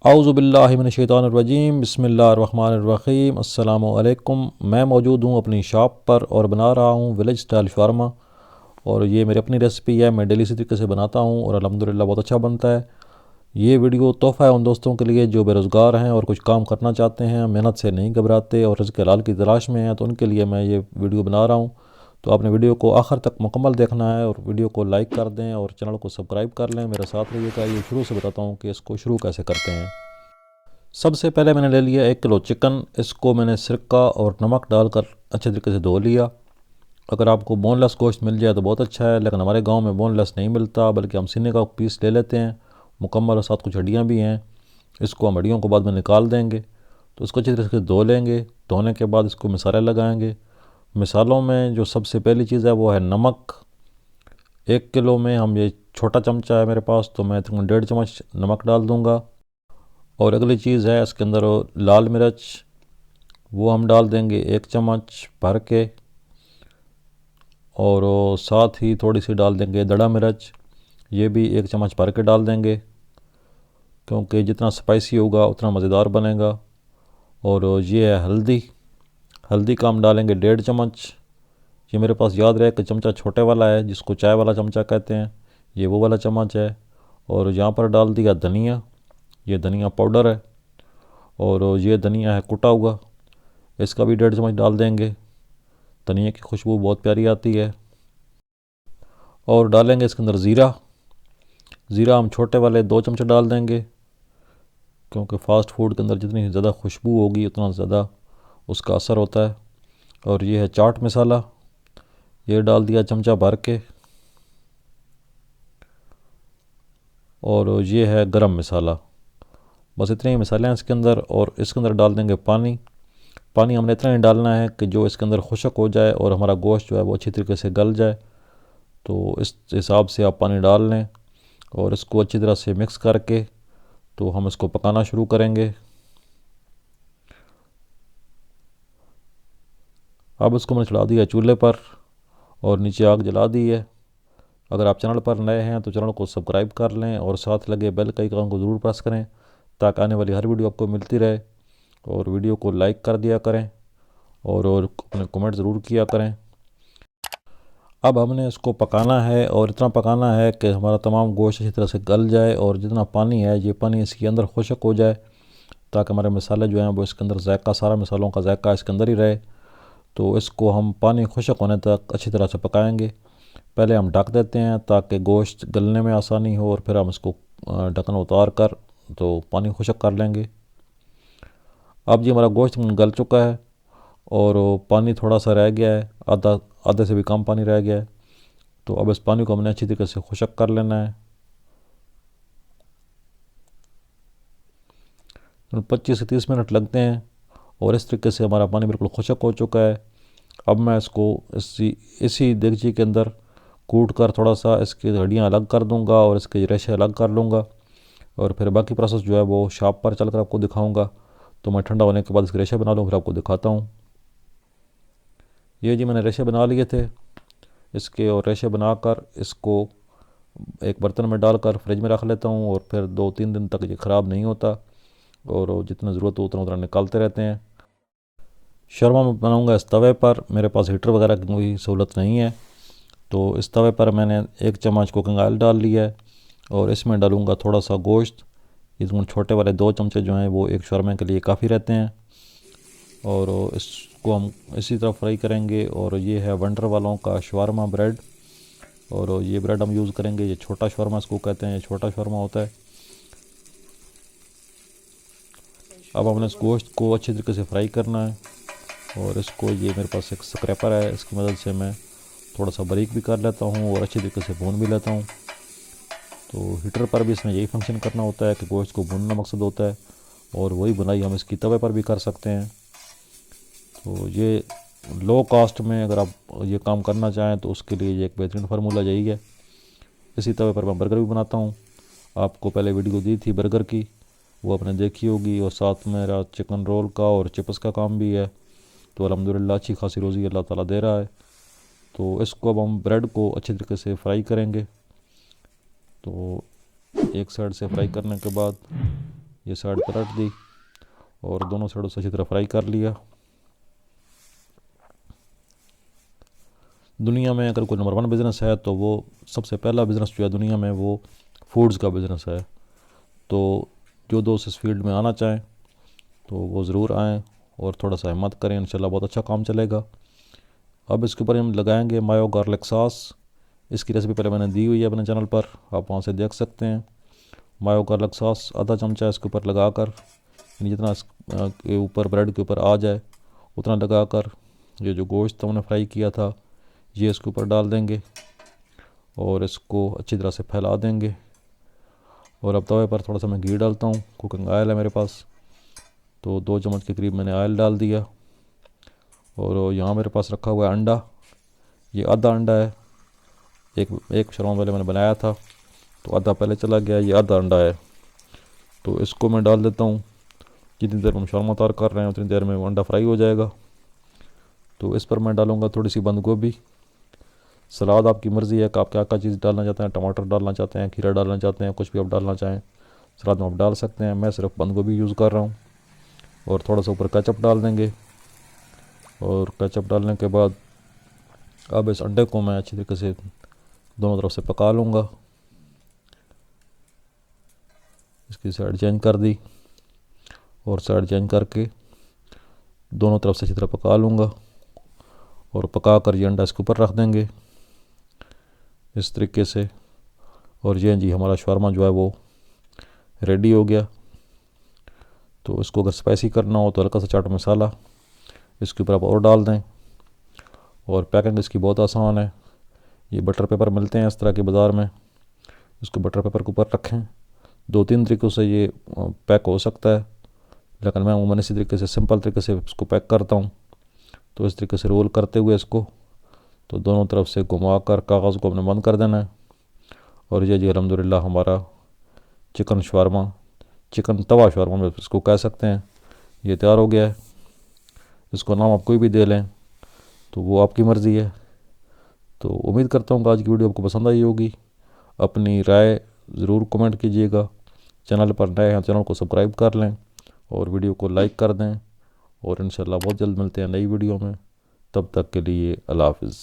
औज़ुबिल्लाहिमिनश्शैतानिर्रजीम बिस्मिल्लाहिर्रहमानिर्रहीम अस्सलामु अलैकुम। मैं मौजूद हूँ अपनी शॉप पर और बना रहा हूँ विलेज स्टाइल शावरमा। और ये मेरी अपनी रेसिपी है, मैं डेली इसी तरीके से बनाता हूँ और अल्हम्दुलिल्लाह बहुत अच्छा बनता है। ये वीडियो तोहफ़ा है उन दोस्तों के लिए जो बेरोज़गार हैं और कुछ काम करना चाहते हैं, मेहनत से नहीं घबराते और रिज़्क़ हलाल की तलाश में हैं, तो उनके लिए मैं ये वीडियो बना रहा हूँ। तो आपने वीडियो को आखिर तक मुकम्मल देखना है और वीडियो को लाइक कर दें और चैनल को सब्सक्राइब कर लें, मेरे साथ रहिएगा। ये शुरू से बताता हूँ कि इसको शुरू कैसे करते हैं। सबसे पहले मैंने ले लिया 1 किलो चिकन। इसको मैंने सिरका और नमक डालकर अच्छे तरीके से धो लिया। अगर आपको बोनलेस गोश्त मिल जाए तो बहुत अच्छा है, लेकिन हमारे गांव में बोनलेस नहीं मिलता, बल्कि हम सीने का पीस ले लेते हैं मुकम्मल, और साथ कुछ हड्डियाँ भी हैं। इसको हम हड्डियों को बाद में निकाल देंगे। तो इसको अच्छी तरह से धो लेंगे। धोने के बाद इसको मसाले लगाएंगे। मिसालों में जो सबसे पहली चीज़ है वो है नमक। 1 किलो में हम ये छोटा चमचा है मेरे पास, तो मैं तकरीबन 1.5 चम्मच नमक डाल दूँगा। और अगली चीज़ है इसके अंदर लाल मिर्च, वो हम डाल देंगे 1 चम्मच भर के। और साथ ही थोड़ी सी डाल देंगे दड़ा मिर्च, ये भी 1 चम्मच भर के डाल देंगे, क्योंकि जितना स्पाइसी होगा उतना मज़ेदार बनेगा। और ये है हल्दी। हल्दी का हम डालेंगे 1.5 चम्मच। ये मेरे पास याद रहे कि चमचा छोटे वाला है, जिसको चाय वाला चमचा कहते हैं, ये वो वाला चम्मच है। और यहाँ पर डाल दिया धनिया, ये धनिया पाउडर है। और ये धनिया है कुटा हुआ, इसका भी 1.5 चम्मच डाल देंगे। धनिया की खुशबू बहुत प्यारी आती है। और डालेंगे इसके अंदर ज़ीरा। ज़ीरा हम छोटे वाले 2 चमचे डाल देंगे, क्योंकि फ़ास्ट फूड के अंदर जितनी ज़्यादा खुशबू होगी उतना ज़्यादा उसका असर होता है। और ये है चाट मसाला, ये डाल दिया चमचा भर के। और ये है गरम मसाला। बस इतने ही मसाले हैं इसके अंदर। और इसके अंदर डाल देंगे पानी। पानी हमने इतना ही डालना है कि जो इसके अंदर खुशक हो जाए और हमारा गोश्त जो है वो अच्छी तरीके से गल जाए। तो इस हिसाब से आप पानी डाल लें और इसको अच्छी तरह से मिक्स करके तो हम इसको पकाना शुरू करेंगे। अब इसको मैंने चढ़ा दिया चूल्हे पर और नीचे आग जला दी है। अगर आप चैनल पर नए हैं तो चैनल को सब्सक्राइब कर लें और साथ लगे बेल के आइकन को ज़रूर प्रेस करें, ताकि आने वाली हर वीडियो आपको मिलती रहे। और वीडियो को लाइक कर दिया करें और अपने कमेंट ज़रूर किया करें। अब हमने इसको पकाना है और इतना पकाना है कि हमारा तमाम गोश्त अच्छी तरह से गल जाए और जितना पानी है ये पानी इसके अंदर खुशक हो जाए, ताकि हमारे मसाले जो हैं वो इसके अंदर जायका, सारा मसालों का जायका इसके अंदर ही रहे। तो इसको हम पानी खुशक होने तक अच्छी तरह से पकाएंगे। पहले हम ढक देते हैं ताकि गोश्त गलने में आसानी हो, और फिर हम इसको ढक्कन उतार कर तो पानी खुशक कर लेंगे। अब जी हमारा गोश्त गल चुका है और पानी थोड़ा सा रह गया है, आधे से भी कम पानी रह गया है। तो अब इस पानी को हमने अच्छी तरीके से खुशक कर लेना है। 25 से 30 मिनट लगते हैं और इस तरीके से हमारा पानी बिल्कुल खुशक हो चुका है। अब मैं इसको इसी देगची के अंदर कूट कर थोड़ा सा इसकी हड्डियाँ अलग कर दूंगा और इसके रेशे अलग कर लूँगा, और फिर बाकी प्रोसेस जो है वो शॉप पर चल कर आपको दिखाऊँगा। तो मैं ठंडा होने के बाद इसके रेशे बना लूँ, फिर आपको दिखाता हूँ। ये जी मैंने रेशे बना लिए थे इसके, और रेशे बनाकर इसको एक बर्तन में डालकर फ्रिज में रख लेता हूँ, और फिर 2-3 दिन तक ये ख़राब नहीं होता, और जितना ज़रूरत हो उतना उतना निकालते रहते हैं। शरमा मैं बनाऊँगा इस तवे पर, मेरे पास हीटर वगैरह की कोई सहूलत नहीं है। तो इस तवे पर मैंने 1 चम्मच कुकिंग ऑयल डाल लिया है और इसमें डालूँगा थोड़ा सा गोश्त। इसमें छोटे वाले 2 चमचे जो हैं वो एक शौरमे के लिए काफ़ी रहते हैं। और इसको हम इसी तरह फ्राई करेंगे। और ये है वंडर वालों का शवारमा ब्रेड, और ये ब्रेड हम यूज़ करेंगे। ये छोटा शवारमा इसको कहते हैं, ये छोटा शवारमा होता है। अब हमने इस गोश्त को अच्छी तरीके से फ्राई करना है, और इसको ये मेरे पास एक स्क्रैपर है, इसकी मदद से मैं थोड़ा सा बारीक भी कर लेता हूँ और अच्छी तरीके से भून भी लेता हूँ। तो हीटर पर भी इसमें यही फंक्शन करना होता है कि गोश्त को भूनना मकसद होता है, और वही बुनाई हम इसकी तवे पर भी कर सकते हैं। तो ये लो कॉस्ट में अगर आप ये काम करना चाहें तो उसके लिए ये एक बेहतरीन फार्मूला यही है। इसी तवे पर मैं बर्गर भी बनाता हूँ। आपको पहले वीडियो दी थी बर्गर की, वो आपने देखी होगी, और साथ में मेरा चिकन रोल का और चिप्स का काम भी है। तो अल्हम्दुलिल्लाह अच्छी खासी रोज़ी अल्लाह ताला दे रहा है। तो इसको अब हम ब्रेड को अच्छी तरीके से फ्राई करेंगे। तो एक साइड से फ्राई करने के बाद ये साइड पलट दी और दोनों साइडों से अच्छी तरह फ्राई कर लिया। दुनिया में अगर कोई नंबर 1 बिज़नेस है तो वो सबसे पहला बिज़नेस जो है दुनिया में वो फूड्स का बिज़नेस है। तो जो दोस्त इस फील्ड में आना चाहें तो वो ज़रूर आएँ और थोड़ा सा हिम्मत करें, इंशाल्लाह बहुत अच्छा काम चलेगा। अब इसके ऊपर हम लगाएंगे मायो गार्लिक सॉस। इसकी रेसिपी पहले मैंने दी हुई है अपने चैनल पर, आप वहाँ से देख सकते हैं। मायो गार्लिक सॉस आधा चमचा इसके ऊपर लगाकर, यानी जितना इसके ऊपर ब्रेड के ऊपर आ जाए उतना लगाकर ये जो गोश्त हमने फ्राई किया था ये इसके ऊपर डाल देंगे और इसको अच्छी तरह से फैला देंगे। और अब तवे पर थोड़ा सा मैं घी डालता हूँ, कुकिंग ऑयल है मेरे पास, तो 2 चम्मच के करीब मैंने ऑयल डाल दिया। और यहाँ मेरे पास रखा हुआ है अंडा, ये आधा अंडा है। एक शरमा पहले मैंने बनाया था तो आधा पहले चला गया, ये आधा अंडा है। तो इसको मैं डाल देता हूँ। जितनी देर में हम शरमा तैयार कर रहे हैं उतनी देर में वो अंडा फ्राई हो जाएगा। तो इस पर मैं डालूँगा थोड़ी सी बंद गोभी। सलाद आपकी मर्ज़ी है कि आप क्या क्या चीज़ डालना चाहते हैं, टमाटर डालना चाहते हैं, खीरा डालना चाहते हैं, कुछ भी आप डालना चाहें सलाद में आप डाल सकते हैं। मैं सिर्फ बंद गोभी यूज़ कर रहा हूँ। और थोड़ा सा ऊपर केचप डाल देंगे। और केचप डालने के बाद अब इस अंडे को मैं अच्छी तरीके से दोनों तरफ से पका लूँगा। इसकी साइड चेंज कर दी और साइड चेंज करके दोनों तरफ से अच्छी तरह पका लूँगा। और पका कर ये अंडा इसके ऊपर रख देंगे इस तरीके से। और ये जी हमारा शवारमा जो है वो रेडी हो गया। तो इसको अगर स्पाइसी करना हो तो हल्का सा चाट मसाला इसके ऊपर आप और डाल दें। और पैकिंग इसकी बहुत आसान है। ये बटर पेपर मिलते हैं इस तरह के बाज़ार में, इसको बटर पेपर के ऊपर रखें। 2-3 तरीक़ों से ये पैक हो सकता है, लेकिन मैं उमूमन इसी तरीके से सिंपल तरीके से इसको पैक करता हूँ। तो इस तरीके से रोल करते हुए इसको तो दोनों तरफ से घुमा कर कागज़ को अपने बंद कर देना है। और ये जी अल्हम्दुलिल्लाह हमारा चिकन शवारमा, चिकन तवा शवारमा में इसको कह सकते हैं, ये तैयार हो गया है। इसको नाम आप कोई भी दे लें तो वो आपकी मर्ज़ी है। तो उम्मीद करता हूँ कि आज की वीडियो आपको पसंद आई होगी। अपनी राय ज़रूर कमेंट कीजिएगा। चैनल पर नए हैं चैनल को सब्सक्राइब कर लें और वीडियो को लाइक कर दें। और इंशाल्लाह बहुत जल्द मिलते हैं नई वीडियो में। तब तक के लिए अल्लाह हाफ़िज़।